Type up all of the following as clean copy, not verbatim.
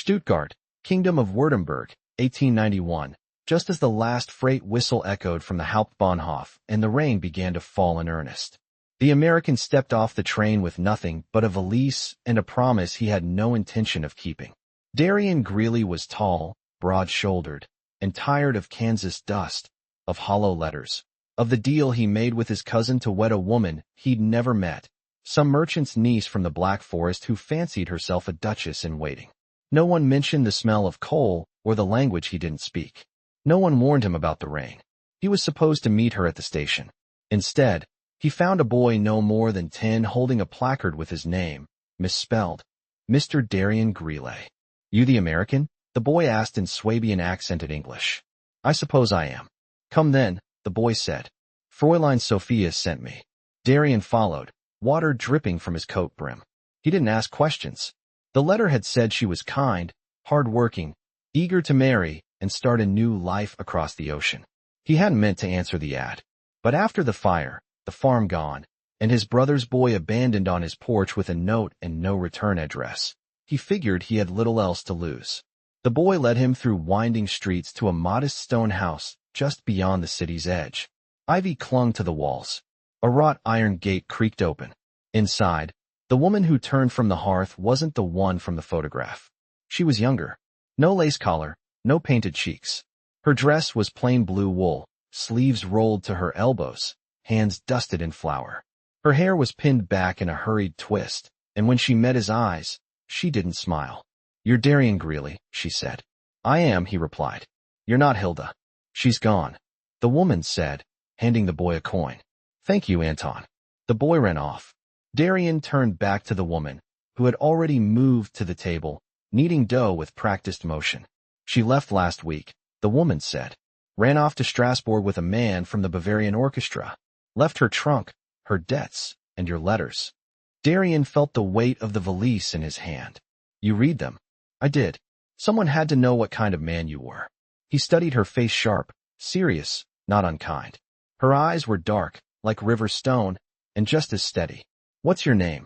Stuttgart, Kingdom of Württemberg, 1891. Just as the last freight whistle echoed from the Hauptbahnhof and the rain began to fall in earnest, the American stepped off the train with nothing but a valise and a promise he had no intention of keeping. Darian Greeley was tall, broad-shouldered, and tired of Kansas dust, of hollow letters, of the deal he made with his cousin to wed a woman he'd never met, some merchant's niece from the Black Forest who fancied herself a duchess in waiting. No one mentioned the smell of coal or the language he didn't speak. No one warned him about the rain. He was supposed to meet her at the station. Instead, he found a boy no more than 10 holding a placard with his name, misspelled, Mr. Darian Greeley. You the American? The boy asked in Swabian accented English. I suppose I am. Come then, the boy said. Fräulein Sophia sent me. Darian followed, water dripping from his coat brim. He didn't ask questions. The letter had said she was kind, hard-working, eager to marry and start a new life across the ocean. He hadn't meant to answer the ad. But after the fire, the farm gone, and his brother's boy abandoned on his porch with a note and no return address, he figured he had little else to lose. The boy led him through winding streets to a modest stone house just beyond the city's edge. Ivy clung to the walls. A wrought iron gate creaked open. Inside, the woman who turned from the hearth wasn't the one from the photograph. She was younger. No lace collar, no painted cheeks. Her dress was plain blue wool, sleeves rolled to her elbows, hands dusted in flour. Her hair was pinned back in a hurried twist, and when she met his eyes, she didn't smile. You're Darian Greeley, she said. I am, he replied. You're not Hilda. She's gone. The woman said, handing the boy a coin. Thank you, Anton. The boy ran off. Darian turned back to the woman, who had already moved to the table, kneading dough with practiced motion. She left last week, the woman said. Ran off to Strasbourg with a man from the Bavarian orchestra. Left her trunk, her debts, and your letters. Darian felt the weight of the valise in his hand. You read them. I did. Someone had to know what kind of man you were. He studied her face sharp, serious, not unkind. Her eyes were dark, like river stone, and just as steady. What's your name?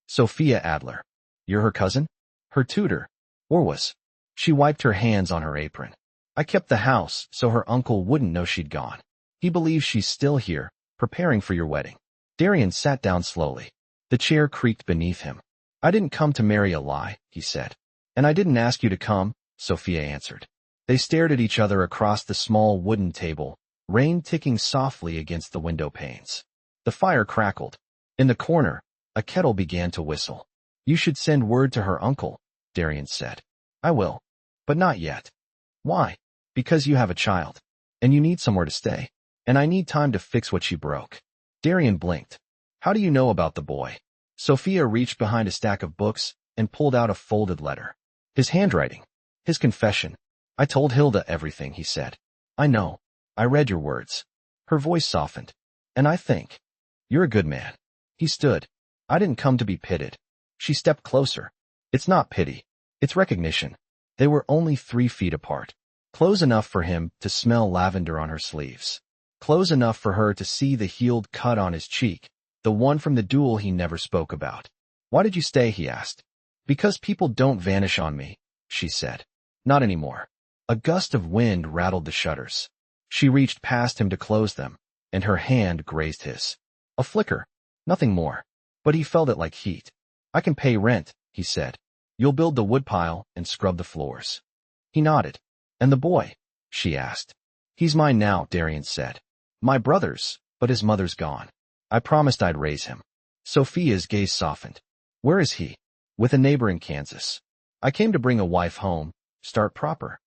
Sophia Adler. You're her cousin? Her tutor. Or was. She wiped her hands on her apron. I kept the house so her uncle wouldn't know she'd gone. He believes she's still here, preparing for your wedding. Darian sat down slowly. The chair creaked beneath him. I didn't come to marry a lie, he said. And I didn't ask you to come, Sophia answered. They stared at each other across the small wooden table, rain ticking softly against the window panes. The fire crackled. In the corner, a kettle began to whistle. You should send word to her uncle, Darian said. I will. But not yet. Why? Because you have a child. And you need somewhere to stay. And I need time to fix what she broke. Darian blinked. How do you know about the boy? Sophia reached behind a stack of books and pulled out a folded letter. His handwriting. His confession. I told Hilda everything, he said. I know. I read your words. Her voice softened. And I think. You're a good man. He stood. I didn't come to be pitied. She stepped closer. It's not pity. It's recognition. They were only 3 feet apart. Close enough for him to smell lavender on her sleeves. Close enough for her to see the healed cut on his cheek, the one from the duel he never spoke about. Why did you stay, he asked. Because people don't vanish on me, she said. Not anymore. A gust of wind rattled the shutters. She reached past him to close them, and her hand grazed his. A flicker. Nothing more. But he felt it like heat. I can pay rent, he said. You'll build the woodpile and scrub the floors. He nodded. And the boy? She asked. He's mine now, Darian said. My brother's, but his mother's gone. I promised I'd raise him. Sophia's gaze softened. Where is he? With a neighbor in Kansas. I came to bring a wife home, start proper.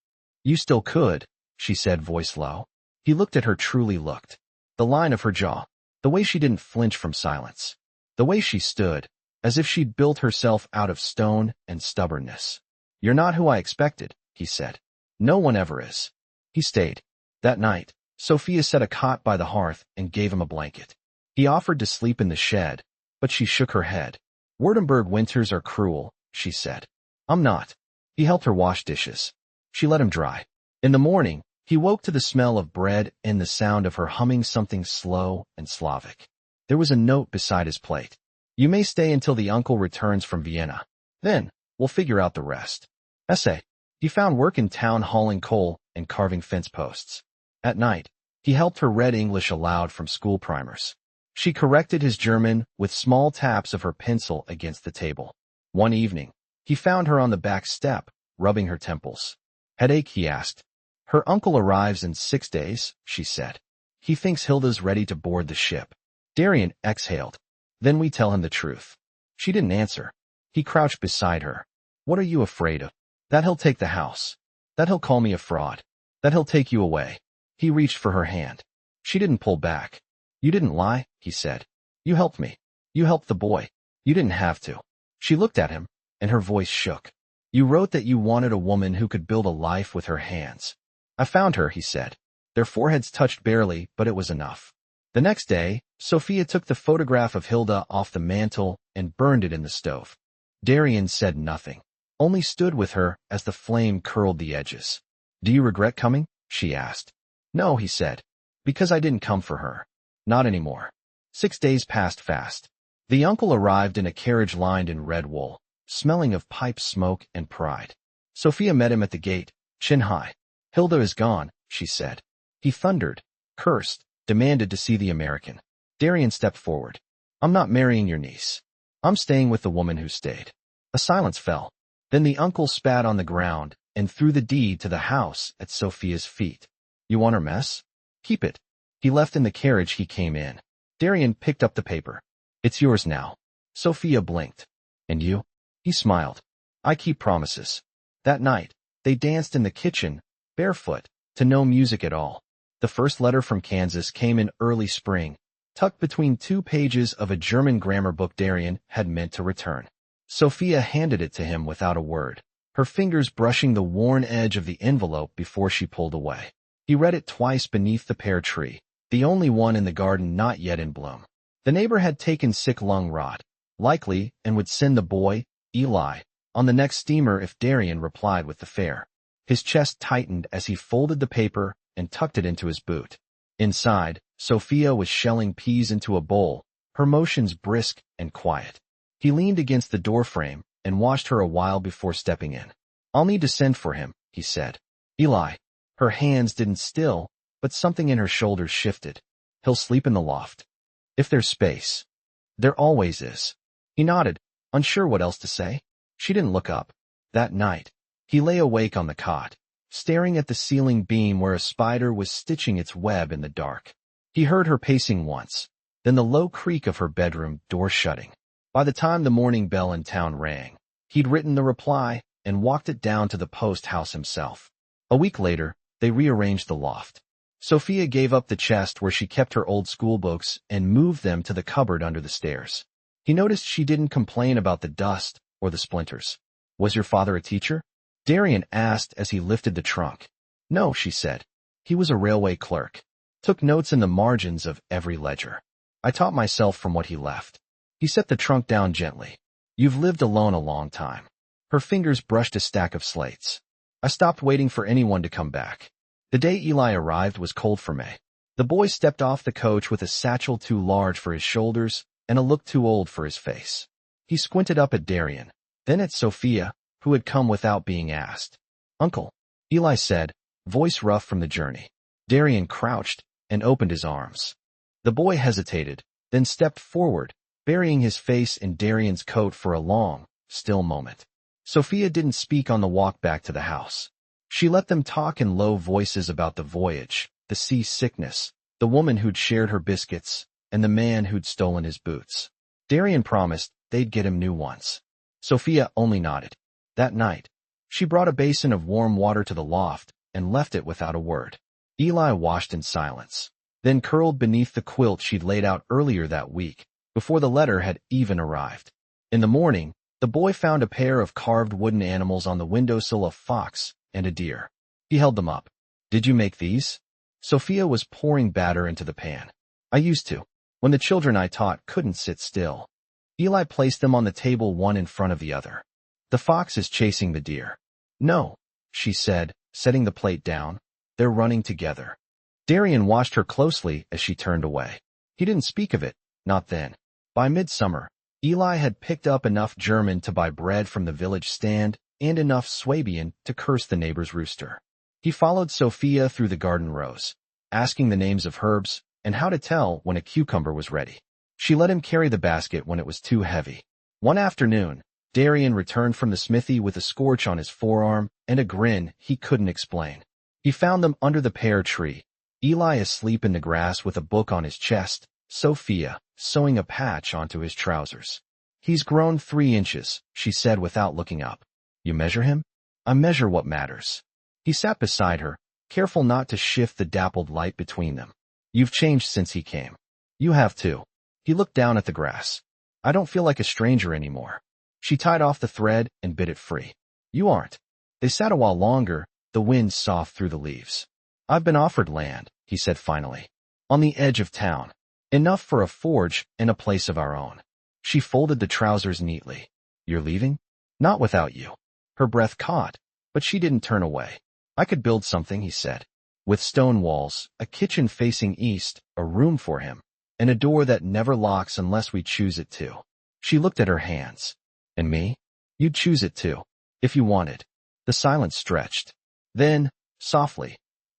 You still could, she said, voice low. He looked at her, truly looked. The line of her jaw. The way she didn't flinch from silence. The way she stood, as if she'd built herself out of stone and stubbornness. You're not who I expected, he said. No one ever is. He stayed. That night, Sophia set a cot by the hearth and gave him a blanket. He offered to sleep in the shed, but she shook her head. Württemberg winters are cruel, she said. I'm not. He helped her wash dishes. She let him dry. In the morning, he woke to the smell of bread and the sound of her humming something slow and Slavic. There was a note beside his plate. You may stay until the uncle returns from Vienna. Then, we'll figure out the rest. Essay. He found work in town hauling coal and carving fence posts. At night, he helped her read English aloud from school primers. She corrected his German with small taps of her pencil against the table. One evening, he found her on the back step, rubbing her temples. Headache, he asked. Her uncle arrives in 6 days, she said. He thinks Hilda's ready to board the ship. Darian exhaled. Then we tell him the truth. She didn't answer. He crouched beside her. What are you afraid of? That he'll take the house. That he'll call me a fraud. That he'll take you away. He reached for her hand. She didn't pull back. You didn't lie, he said. You helped me. You helped the boy. You didn't have to. She looked at him, and her voice shook. You wrote that you wanted a woman who could build a life with her hands. I found her, he said. Their foreheads touched barely, but it was enough. The next day, Sophia took the photograph of Hilda off the mantel and burned it in the stove. Darian said nothing, only stood with her as the flame curled the edges. Do you regret coming? She asked. No, he said. Because I didn't come for her. Not anymore. 6 days passed fast. The uncle arrived in a carriage lined in red wool, smelling of pipe smoke and pride. Sophia met him at the gate, chin high. Hilda is gone, she said. He thundered, cursed, demanded to see the American. Darian stepped forward. I'm not marrying your niece. I'm staying with the woman who stayed. A silence fell. Then the uncle spat on the ground and threw the deed to the house at Sophia's feet. You want her mess? Keep it. He left in the carriage he came in. Darian picked up the paper. It's yours now. Sophia blinked. And you? He smiled. I keep promises. That night, they danced in the kitchen, barefoot, to no music at all. The first letter from Kansas came in early spring, tucked between 2 pages of a German grammar book Darian had meant to return. Sophia handed it to him without a word, her fingers brushing the worn edge of the envelope before she pulled away. He read it twice beneath the pear tree, the only one in the garden not yet in bloom. The neighbor had taken sick lung rot, likely, and would send the boy, Eli, on the next steamer if Darian replied with the fare. His chest tightened as he folded the paper and tucked it into his boot. Inside, Sophia was shelling peas into a bowl, her motions brisk and quiet. He leaned against the doorframe and watched her a while before stepping in. I'll need to send for him, he said. Eli. Her hands didn't still, but something in her shoulders shifted. He'll sleep in the loft. If there's space. There always is. He nodded, unsure what else to say. She didn't look up. That night, he lay awake on the cot, staring at the ceiling beam where a spider was stitching its web in the dark. He heard her pacing once, then the low creak of her bedroom door shutting. By the time the morning bell in town rang, he'd written the reply and walked it down to the post house himself. A week later, they rearranged the loft. Sophia gave up the chest where she kept her old school books and moved them to the cupboard under the stairs. He noticed she didn't complain about the dust or the splinters. Was your father a teacher? Darian asked as he lifted the trunk. No, she said. He was a railway clerk. Took notes in the margins of every ledger. I taught myself from what he left. He set the trunk down gently. You've lived alone a long time. Her fingers brushed a stack of slates. I stopped waiting for anyone to come back. The day Eli arrived was cold for May. The boy stepped off the coach with a satchel too large for his shoulders and a look too old for his face. He squinted up at Darian, then at Sophia, who had come without being asked. Uncle, Eli said, voice rough from the journey. Darian crouched and opened his arms. The boy hesitated, then stepped forward, burying his face in Darian's coat for a long, still moment. Sophia didn't speak on the walk back to the house. She let them talk in low voices about the voyage, the seasickness, the woman who'd shared her biscuits, and the man who'd stolen his boots. Darian promised they'd get him new ones. Sophia only nodded. That night, she brought a basin of warm water to the loft and left it without a word. Eli washed in silence, then curled beneath the quilt she'd laid out earlier that week, before the letter had even arrived. In the morning, the boy found a pair of carved wooden animals on the windowsill, a fox and a deer. He held them up. Did you make these? Sophia was pouring batter into the pan. I used to, when the children I taught couldn't sit still. Eli placed them on the table, one in front of the other. The fox is chasing the deer. No, she said, setting the plate down. They're running together. Darian watched her closely as she turned away. He didn't speak of it, not then. By midsummer, Eli had picked up enough German to buy bread from the village stand and enough Swabian to curse the neighbor's rooster. He followed Sophia through the garden rows, asking the names of herbs and how to tell when a cucumber was ready. She let him carry the basket when it was too heavy. One afternoon, Darian returned from the smithy with a scorch on his forearm and a grin he couldn't explain. He found them under the pear tree, Eli asleep in the grass with a book on his chest, Sophia sewing a patch onto his trousers. "He's grown 3 inches," she said without looking up. "You measure him?" "I measure what matters." He sat beside her, careful not to shift the dappled light between them. "You've changed since he came." "You have too." He looked down at the grass. "I don't feel like a stranger anymore." She tied off the thread and bit it free. "You aren't." They sat a while longer, the wind soft through the leaves. "I've been offered land," he said finally. "On the edge of town. Enough for a forge and a place of our own." She folded the trousers neatly. "You're leaving?" "Not without you." Her breath caught, but she didn't turn away. "I could build something," he said. "With stone walls, a kitchen facing east, a room for him, and a door that never locks unless we choose it to." She looked at her hands. "And me?" "You'd choose it too, if you wanted." The silence stretched. Then, softly,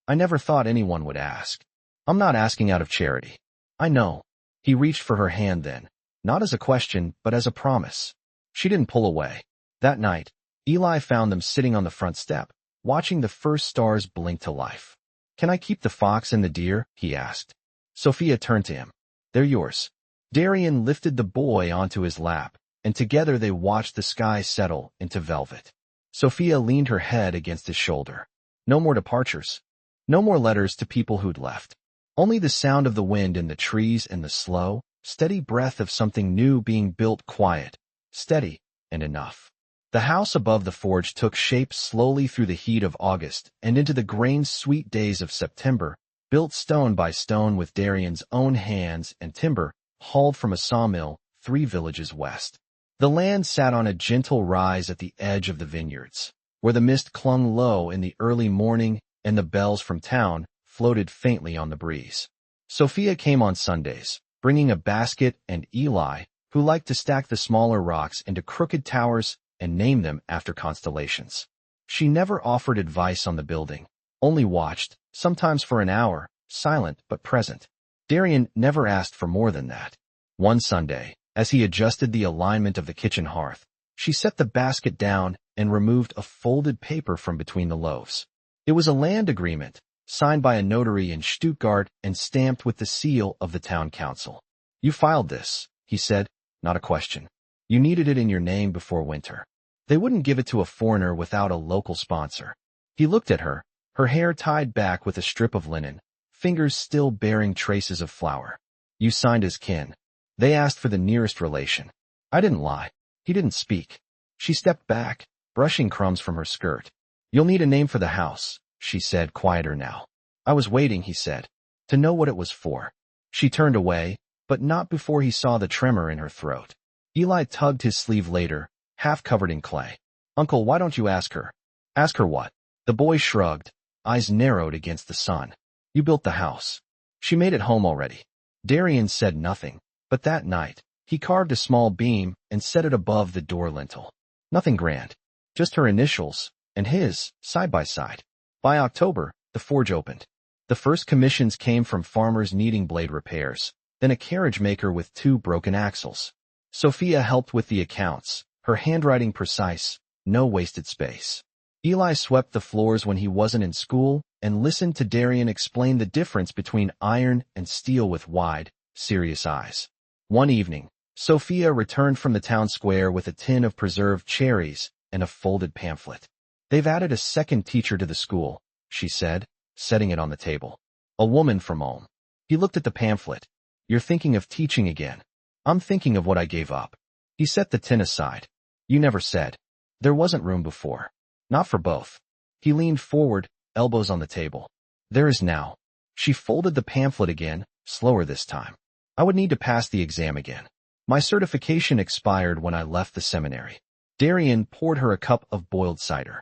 "I never thought anyone would ask." "I'm not asking out of charity." "I know." He reached for her hand then, not as a question, but as a promise. She didn't pull away. That night, Eli found them sitting on the front step, watching the first stars blink to life. "Can I keep the fox and the deer?" he asked. Sophia turned to him. "They're yours." Darian lifted the boy onto his lap, and together they watched the sky settle into velvet. Sophia leaned her head against his shoulder. No more departures. No more letters to people who'd left. Only the sound of the wind in the trees and the slow, steady breath of something new being built, quiet, steady, and enough. The house above the forge took shape slowly through the heat of August and into the grain-sweet days of September, built stone by stone with Darian's own hands and timber, hauled from a sawmill 3 villages west. The land sat on a gentle rise at the edge of the vineyards, where the mist clung low in the early morning and the bells from town floated faintly on the breeze. Sophia came on Sundays, bringing a basket, and Eli, who liked to stack the smaller rocks into crooked towers and name them after constellations. She never offered advice on the building, only watched, sometimes for an hour, silent but present. Darian never asked for more than that. One Sunday, as he adjusted the alignment of the kitchen hearth, she set the basket down and removed a folded paper from between the loaves. It was a land agreement, signed by a notary in Stuttgart and stamped with the seal of the town council. "You filed this," he said, "not a question. You needed it in your name before winter. They wouldn't give it to a foreigner without a local sponsor." He looked at her, her hair tied back with a strip of linen, fingers still bearing traces of flour. "You signed as kin. They asked for the nearest relation." I didn't lie. He didn't speak. She stepped back, brushing crumbs from her skirt. "You'll need a name for the house," she said, quieter now. "I was waiting," he said, "to know what it was for." She turned away, but not before he saw the tremor in her throat. Eli tugged his sleeve later, half covered in clay. "Uncle, why don't you ask her?" "Ask her what?" The boy shrugged, eyes narrowed against the sun. "You built the house. She made it home already." Darian said nothing, but that night, he carved a small beam and set it above the door lintel. Nothing grand, just her initials and his, side by side. By October, the forge opened. The first commissions came from farmers needing blade repairs, then a carriage maker with 2 broken axles. Sophia helped with the accounts, her handwriting precise, no wasted space. Eli swept the floors when he wasn't in school and listened to Darian explain the difference between iron and steel with wide, serious eyes. One evening, Sophia returned from the town square with a tin of preserved cherries and a folded pamphlet. "They've added a second teacher to the school," she said, setting it on the table. "A woman from Ulm." He looked at the pamphlet. "You're thinking of teaching again." "I'm thinking of what I gave up." He set the tin aside. "You never said." "There wasn't room before. Not for both." He leaned forward, elbows on the table. "There is now." She folded the pamphlet again, slower this time. "I would need to pass the exam again. My certification expired when I left the seminary." Darian poured her a cup of boiled cider.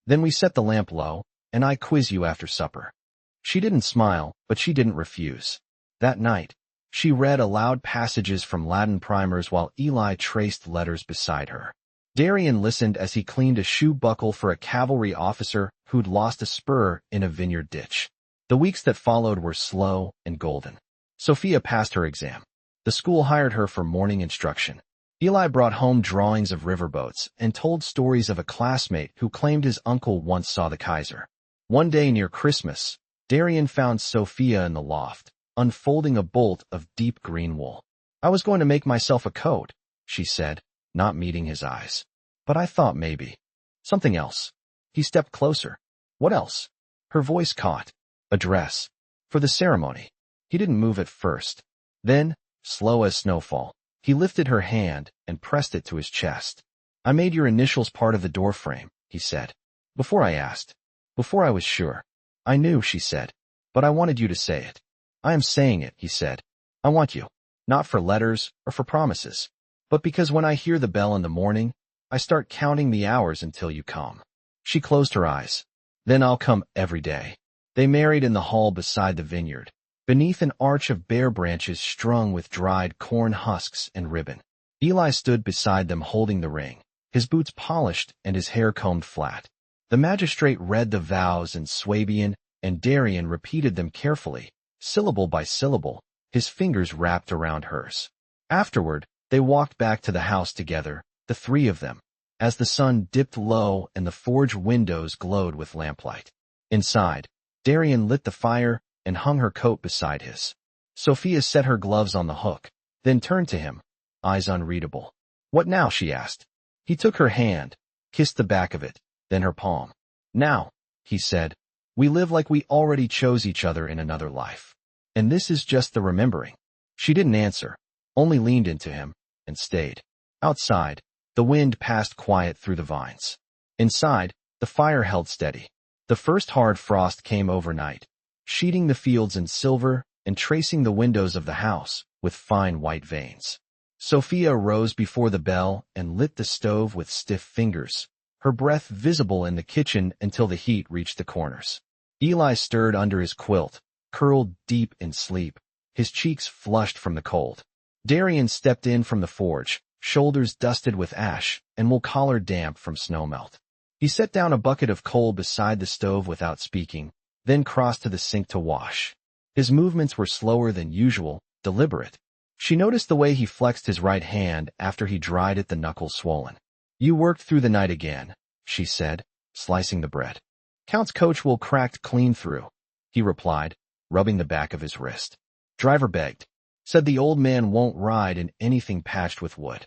"Then we set the lamp low, and I quiz you after supper." She didn't smile, but she didn't refuse. That night, she read aloud passages from Latin primers while Eli traced letters beside her. Darian listened as he cleaned a shoe buckle for a cavalry officer who'd lost a spur in a vineyard ditch. The weeks that followed were slow and golden. Sophia passed her exam. The school hired her for morning instruction. Eli brought home drawings of riverboats and told stories of a classmate who claimed his uncle once saw the Kaiser. One day near Christmas, Darian found Sophia in the loft, unfolding a bolt of deep green wool. "I was going to make myself a coat," she said, not meeting his eyes. "But I thought maybe something else." He stepped closer. "What else?" Her voice caught. "A dress. For the ceremony." He didn't move at first. Then, slow as snowfall, he lifted her hand and pressed it to his chest. "I made your initials part of the doorframe," he said. "Before I asked. Before I was sure." "I knew," she said. "But I wanted you to say it." "I am saying it," he said. "I want you. Not for letters or for promises, but because when I hear the bell in the morning, I start counting the hours until you come." She closed her eyes. "Then I'll come every day." They married in the hall beside the vineyard, beneath an arch of bare branches strung with dried corn husks and ribbon. Eli stood beside them holding the ring, his boots polished and his hair combed flat. The magistrate read the vows in Swabian, and Darian repeated them carefully, syllable by syllable, his fingers wrapped around hers. Afterward, they walked back to the house together, the three of them, as the sun dipped low and the forge windows glowed with lamplight. Inside, Darian lit the fire and hung her coat beside his. Sophia set her gloves on the hook, then turned to him, eyes unreadable. "What now?" she asked. He took her hand, kissed the back of it, then her palm. "Now," he said, "we live like we already chose each other in another life. And this is just the remembering." She didn't answer, only leaned into him, and stayed. Outside, the wind passed quiet through the vines. Inside, the fire held steady. The first hard frost came overnight, sheeting the fields in silver and tracing the windows of the house with fine white veins. Sophia rose before the bell and lit the stove with stiff fingers, her breath visible in the kitchen until the heat reached the corners. Eli stirred under his quilt, curled deep in sleep, his cheeks flushed from the cold. Darian stepped in from the forge, shoulders dusted with ash and wool collar damp from snowmelt. He set down a bucket of coal beside the stove without speaking, then crossed to the sink to wash. His movements were slower than usual, deliberate. She noticed the way he flexed his right hand after he dried it, the knuckles swollen. "You worked through the night again," she said, slicing the bread. "Count's coach will cracked clean through," he replied, rubbing the back of his wrist. "Driver begged. Said the old man won't ride in anything patched with wood."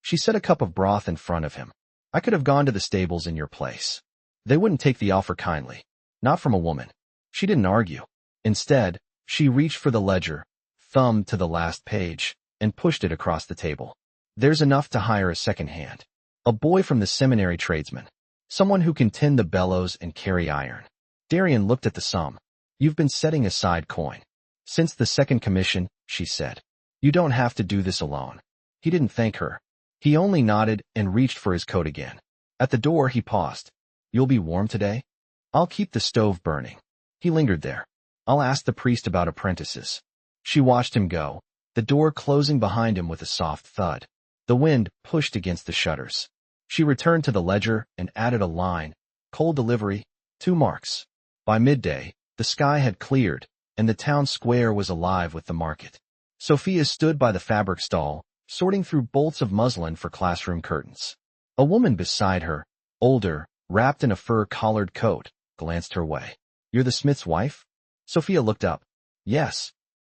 She set a cup of broth in front of him. "I could have gone to the stables in your place. They wouldn't take the offer kindly. Not from a woman." She didn't argue. Instead, she reached for the ledger, thumbed to the last page, and pushed it across the table. "There's enough to hire a second hand. A boy from the seminary tradesman. Someone who can tend the bellows and carry iron." Darian looked at the sum. "You've been setting aside coin since the second commission," she said. "You don't have to do this alone." He didn't thank her. He only nodded and reached for his coat again. At the door, he paused. "You'll be warm today?" "I'll keep the stove burning." He lingered there. "I'll ask the priest about apprentices." She watched him go, the door closing behind him with a soft thud. The wind pushed against the shutters. She returned to the ledger and added a line, "Coal delivery, 2 marks." By midday, the sky had cleared, and the town square was alive with the market. Sophia stood by the fabric stall, sorting through bolts of muslin for classroom curtains. A woman beside her, older, wrapped in a fur-collared coat, glanced her way. "You're the smith's wife?" Sophia looked up. "Yes."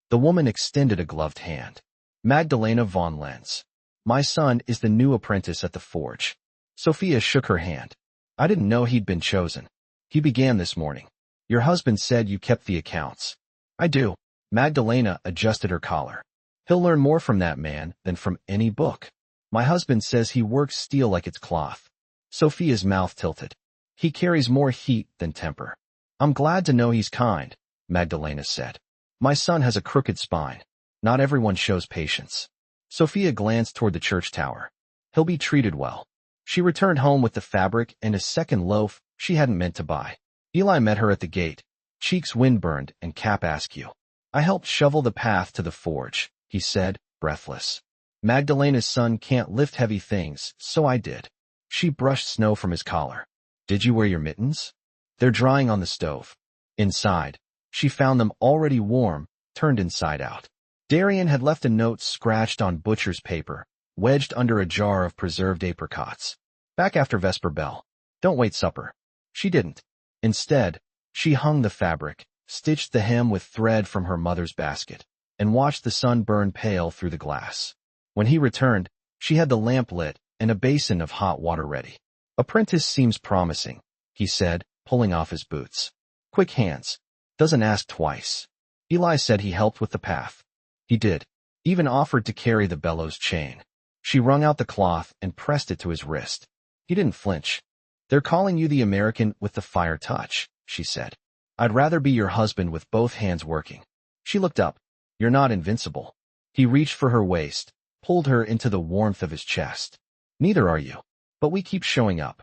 The woman extended a gloved hand. "Magdalena von Lenz. My son is the new apprentice at the forge." Sophia shook her hand. "I didn't know he'd been chosen. He began this morning. Your husband said you kept the accounts." "I do." Magdalena adjusted her collar. "He'll learn more from that man than from any book. My husband says he works steel like it's cloth." Sophia's mouth tilted. "He carries more heat than temper." "I'm glad to know he's kind," Magdalena said. "My son has a crooked spine. Not everyone shows patience." Sophia glanced toward the church tower. "He'll be treated well." She returned home with the fabric and a second loaf she hadn't meant to buy. Eli met her at the gate, cheeks windburned and cap askew. "I helped shovel the path to the forge," he said, breathless. "Magdalena's son can't lift heavy things, so I did." She brushed snow from his collar. Did you wear your mittens? They're drying on the stove. Inside, she found them already warm, turned inside out. Darian had left a note scratched on butcher's paper, wedged under a jar of preserved apricots. Back after Vesper bell. Don't wait supper. She didn't. Instead, she hung the fabric, stitched the hem with thread from her mother's basket, and watched the sun burn pale through the glass. When he returned, she had the lamp lit and a basin of hot water ready. Apprentice seems promising, he said, pulling off his boots. Quick hands. Doesn't ask twice. Eli said he helped with the path. He did. Even offered to carry the bellows chain. She wrung out the cloth and pressed it to his wrist. He didn't flinch. They're calling you the American with the fire touch, she said. I'd rather be your husband with both hands working. She looked up. You're not invincible. He reached for her waist, pulled her into the warmth of his chest. Neither are you. But we keep showing up.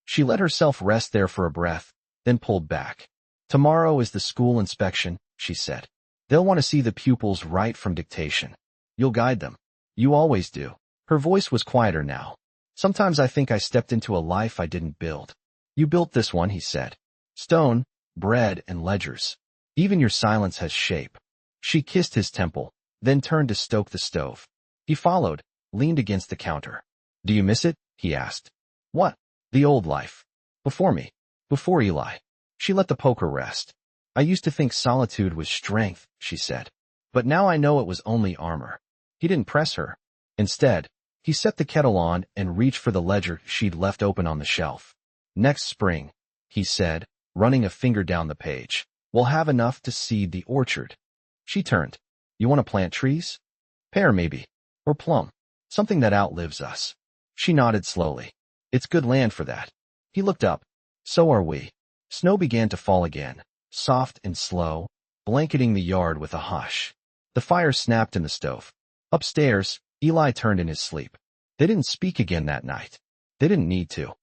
She let herself rest there for a breath, then pulled back. Tomorrow is the school inspection, she said. They'll want to see the pupils write from dictation. You'll guide them. You always do. Her voice was quieter now. Sometimes I think I stepped into a life I didn't build. You built this one, he said. Stone, bread, and ledgers. Even your silence has shape. She kissed his temple, then turned to stoke the stove. He followed, leaned against the counter. Do you miss it? He asked. What? The old life. Before me. Before Eli. She let the poker rest. I used to think solitude was strength, she said. But now I know it was only armor. He didn't press her. Instead, he set the kettle on and reached for the ledger she'd left open on the shelf. Next spring, he said, running a finger down the page, we'll have enough to seed the orchard. She turned. You want to plant trees? Pear maybe. Or plum. Something that outlives us. She nodded slowly. It's good land for that. He looked up. So are we. Snow began to fall again, soft and slow, blanketing the yard with a hush. The fire snapped in the stove. Upstairs, Eli turned in his sleep. They didn't speak again that night. They didn't need to.